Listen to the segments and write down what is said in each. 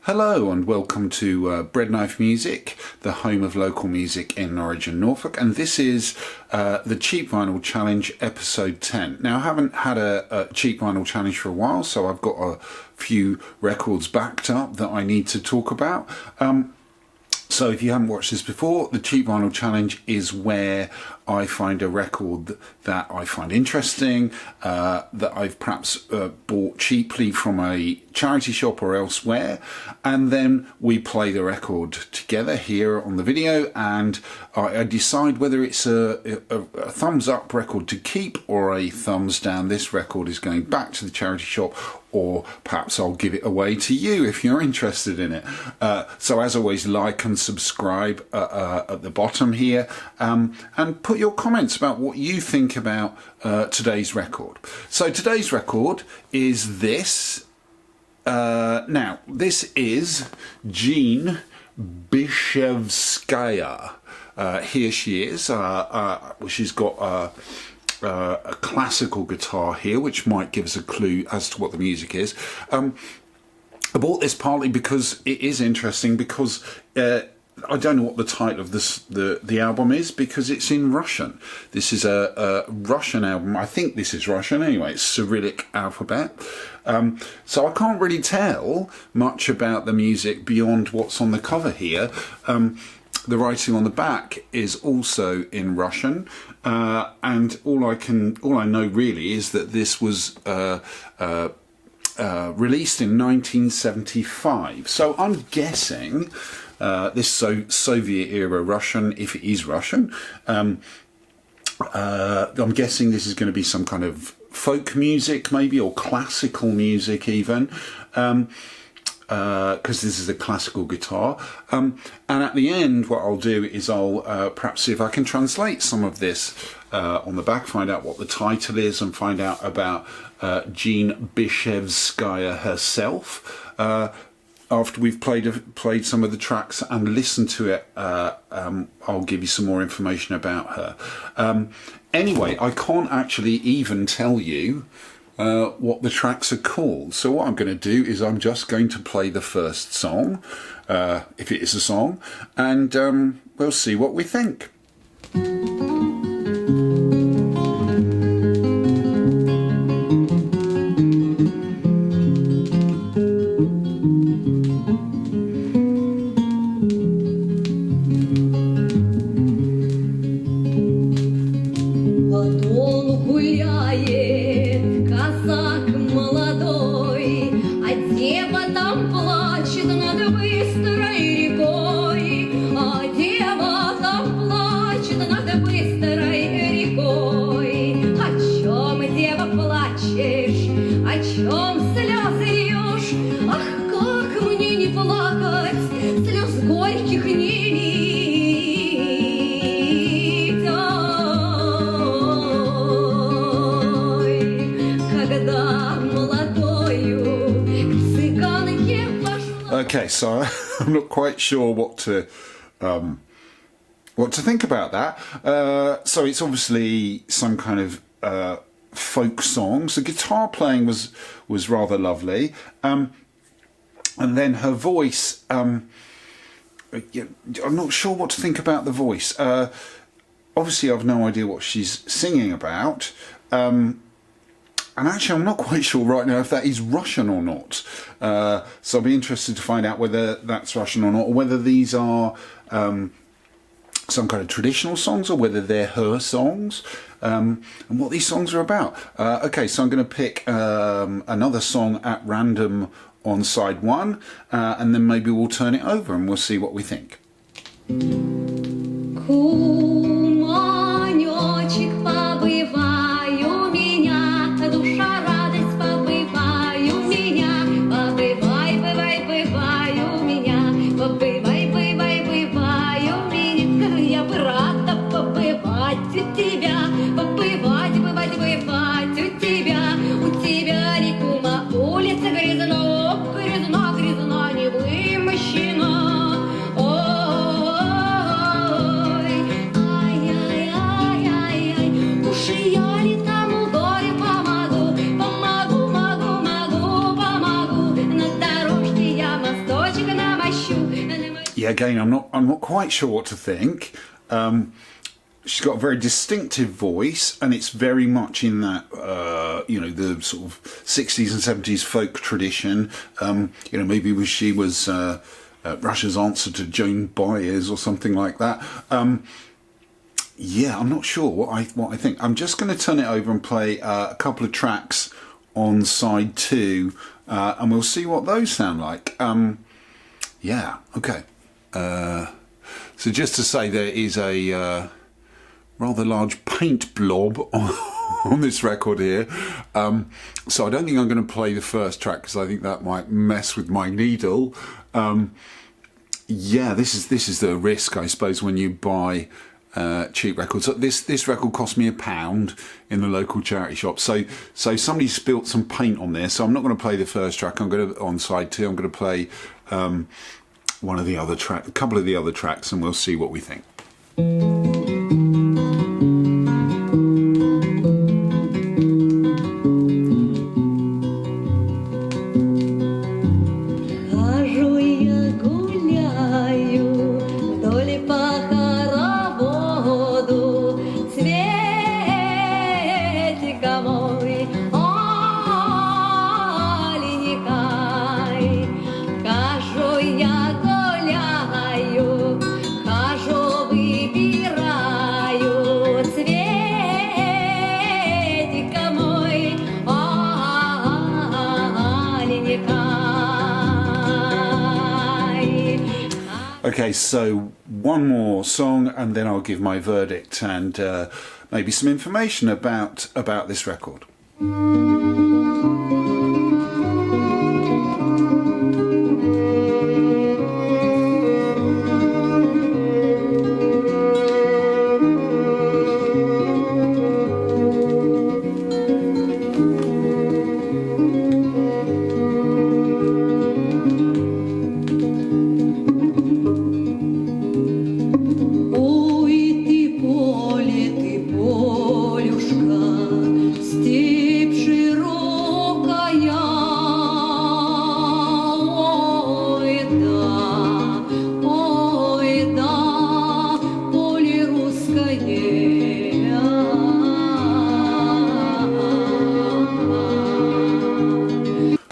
Hello and welcome to Breadknife Music, the home of local music in Norwich and Norfolk, and this is the Cheap Vinyl Challenge episode 10. Now I haven't had a Cheap Vinyl Challenge for a while, so I've got a few records backed up that I need to talk about. So if you haven't watched this before, the Cheap Vinyl Challenge is where I find a record that I find interesting, that I've perhaps bought cheaply from a charity shop or elsewhere, and then we play the record together here on the video, and I decide whether it's a thumbs up record to keep or a thumbs down. This record is going back to the charity shop, or perhaps I'll give it away to you if you're interested in it. So as always, like and subscribe at the bottom here, and put your comments about what you think about today's record. So today's record is this. Now, this is Jeanne Bischevskaya. Here she is. She's got a classical guitar here, which might give us a clue as to what the music is. I bought this partly because it is interesting, because I don't know what the title of the album is, because it's in Russian. This is a Russian album. I think this is Russian anyway. It's Cyrillic alphabet. So I can't really tell much about the music beyond what's on the cover here. The writing on the back is also in Russian, and all I know really is that this was released in 1975. So I'm guessing this Soviet era Russian, if it is Russian. I'm guessing this is going to be some kind of folk music maybe, or classical music even. Because this is a classical guitar, and at the end what I'll do is I'll perhaps see if I can translate some of this on the back, find out what the title is, and find out about Jeanne Bischevskaya herself. After we've played some of the tracks and listened to it, I'll give you some more information about her. Anyway, I can't actually even tell you what the tracks are called. So what I'm going to do is I'm just going to play the first song, if it is a song, and we'll see what we think. Okay, so I'm not quite sure what to think about that. So it's obviously some kind of folk songs. The guitar playing was rather lovely, and then her voice. I'm not sure what to think about the voice. Obviously, I've no idea what she's singing about. And actually, I'm not quite sure right now if that is Russian or not. So I'll be interested to find out whether that's Russian or not, or whether these are some kind of traditional songs, or whether they're her songs, and what these songs are about. Okay, so I'm going to pick another song at random on side one, and then maybe we'll turn it over and we'll see what we think. Я летам у горя помогу. yeah, again, I'm not quite sure what to think. She's got a very distinctive voice, and it's very much in that, you know, the sort of 60s and 70s folk tradition. You know, maybe she was Russia's answer to Jeanne Bischevskaya or something like that. Yeah, I'm not sure what I think. I'm just going to turn it over and play a couple of tracks on side 2, and we'll see what those sound like. Yeah, okay. So just to say, there is a rather large paint blob on this record here. So I don't think I'm going to play the first track because I think that might mess with my needle. Yeah, this is the risk, I suppose, when you buy cheap records. So this record cost me £1 in the local charity shop. So somebody spilt some paint on this. So I'm not going to play the first track. On side 2. I'm going to play one of the other a couple of the other tracks, and we'll see what we think. Okay, so one more song and then I'll give my verdict and maybe some information about this record.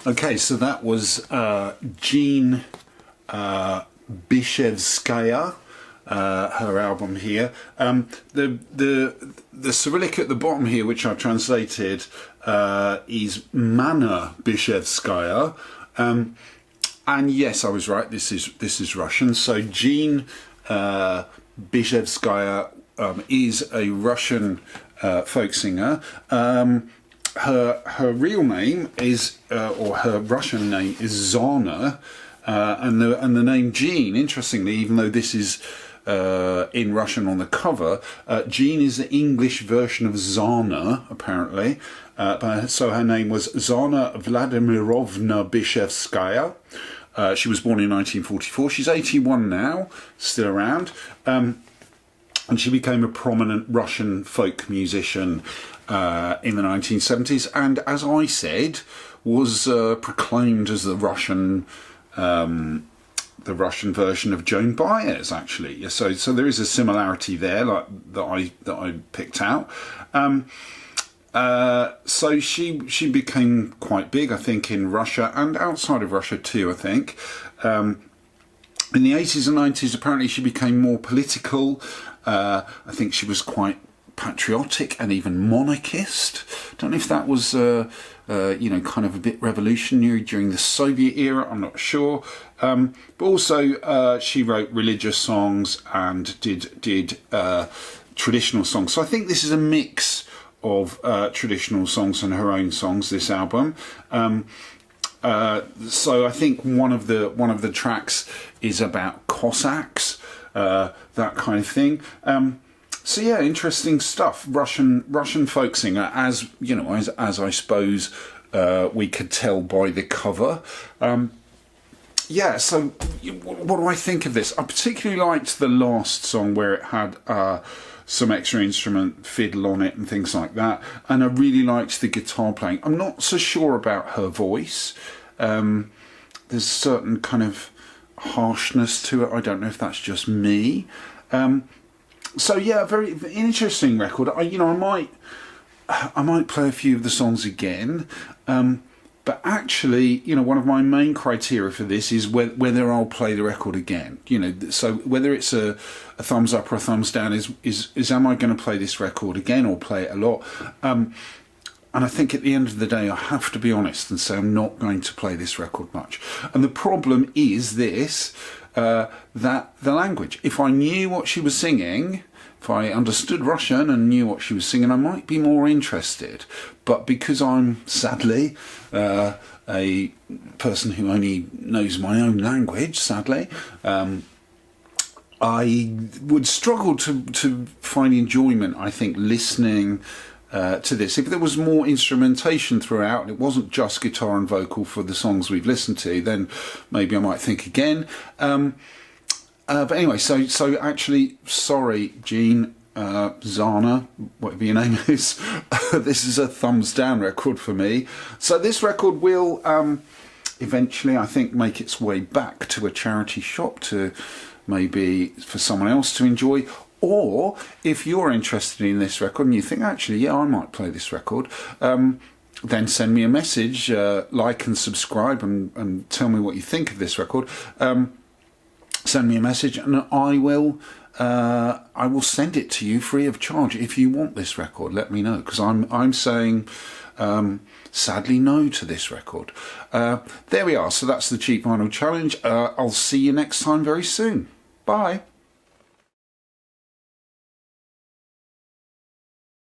Okay, so that was Jeanne Bischevskaya, her album here. The Cyrillic at the bottom here, which I've translated, is Manna Bichevskaya, and yes, I was right. This is Russian. So Jeanne Bischevskaya is a Russian folk singer. Her real name is, or her Russian name is Zana, and the name Jeanne, interestingly, even though this is in Russian on the cover, Jeanne is the English version of Zana, apparently. So her name was Zana Vladimirovna Bichevskaya. She was born in 1944. She's 81 now, still around. And she became a prominent Russian folk musician in the 1970s, and as I said, was proclaimed as the Russian version of Joan Baez, actually. So there is a similarity there, like that I picked out. So she became quite big, I think, in Russia and outside of Russia too, I think. In the 80s and 90s, apparently she became more political. I think she was quite patriotic and even monarchist. Don't know if that was you know, kind of a bit revolutionary during the Soviet era, I'm not sure. But also she wrote religious songs and did traditional songs. So I think this is a mix of traditional songs and her own songs, this album. So I think one of the tracks is about Cossacks, that kind of thing. So yeah, interesting stuff. Russian folk singer, as you know, as I suppose we could tell by the cover. Yeah. So what do I think of this? I particularly liked the last song where it had some extra instrument fiddle on it and things like that, and I really liked the guitar playing. I'm not so sure about her voice. There's certain kind of, harshness to it. I don't know if that's just me. So yeah, very interesting record. I might play a few of the songs again. But actually, one of my main criteria for this is whether I'll play the record again. So whether it's a thumbs up or a thumbs down is am I going to play this record again or play it a lot? And I think at the end of the day, I have to be honest and say I'm not going to play this record much. And the problem is this, that the language. If I knew what she was singing, if I understood Russian and knew what she was singing, I might be more interested. But because I'm, sadly, a person who only knows my own language, sadly, I would struggle to find enjoyment, I think, listening to this. If there was more instrumentation throughout, and it wasn't just guitar and vocal for the songs we've listened to, then maybe I might think again. But anyway, so actually, sorry, Jeanne, Zana, whatever your name is, this is a thumbs down record for me. So this record will eventually, I think, make its way back to a charity shop to maybe for someone else to enjoy. Or if you're interested in this record and you think, actually, yeah, I might play this record, then send me a message, like and subscribe, and tell me what you think of this record. Send me a message and I will send it to you free of charge. If you want this record, let me know, because I'm saying sadly no to this record. There we are. So that's the Cheap Vinyl Challenge. I'll see you next time very soon. Bye.